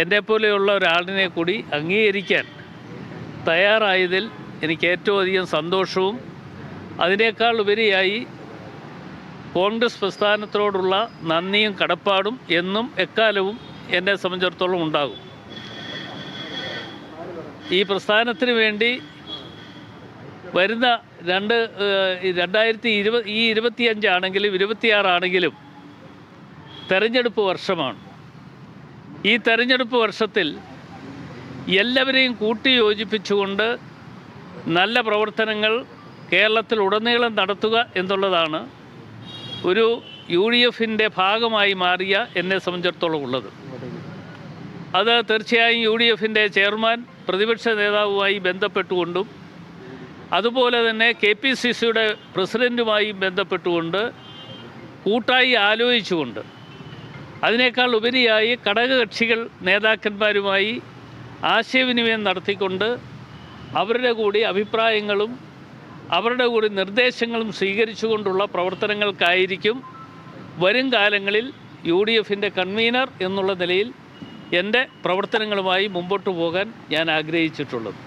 എന്നെപ്പോലെയുള്ള ഒരാളിനെ കൂടി അംഗീകരിക്കാൻ തയ്യാറായതിൽ എനിക്ക് ഏറ്റവും അധികം സന്തോഷവും അതിനേക്കാൾ ഉപരിയായി കോൺഗ്രസ് പ്രസ്ഥാനത്തോടുള്ള നന്ദിയും കടപ്പാടും എന്നും എക്കാലവും എന്നെ സംബന്ധിച്ചിടത്തോളം ഉണ്ടാകും. ഈ പ്രസ്ഥാനത്തിന് വേണ്ടി വരുന്ന 2025 ആണെങ്കിലും 26 ആണെങ്കിലും തെരഞ്ഞെടുപ്പ് വർഷമാണ്. ഈ തെരഞ്ഞെടുപ്പ് വർഷത്തിൽ എല്ലാവരെയും കൂട്ടിയോജിപ്പിച്ചുകൊണ്ട് നല്ല പ്രവർത്തനങ്ങൾ കേരളത്തിലുടനീളം നടത്തുക എന്നുള്ളതാണ് ഒരു UDFിൻ്റെ ഭാഗമായി മാറിയ എന്നെ സംബന്ധിച്ചിടത്തോളം ഉള്ളത്. അത് തീർച്ചയായും UDFിൻ്റെ ചെയർമാൻ പ്രതിപക്ഷ നേതാവുമായി ബന്ധപ്പെട്ടുകൊണ്ടും അതുപോലെ തന്നെ KPCCയുടെ പ്രസിഡൻറ്റുമായി ബന്ധപ്പെട്ടുകൊണ്ട് കൂട്ടായി ആലോചിച്ചുകൊണ്ട് അതിനേക്കാൾ ഉപരിയായി ഘടകകക്ഷികൾ നേതാക്കന്മാരുമായി ആശയവിനിമയം നടത്തിക്കൊണ്ട് അവരുടെ കൂടി അഭിപ്രായങ്ങളും അവരുടെ കൂടി നിർദ്ദേശങ്ങളും സ്വീകരിച്ചുകൊണ്ടുള്ള പ്രവർത്തനങ്ങൾക്കായിരിക്കും വരും കാലങ്ങളിൽ UDFിൻ്റെ കൺവീനർ എന്നുള്ള നിലയിൽ എൻ്റെ പ്രവർത്തനങ്ങളുമായി മുമ്പോട്ട് പോകാൻ ഞാൻ ആഗ്രഹിച്ചിട്ടുള്ളത്.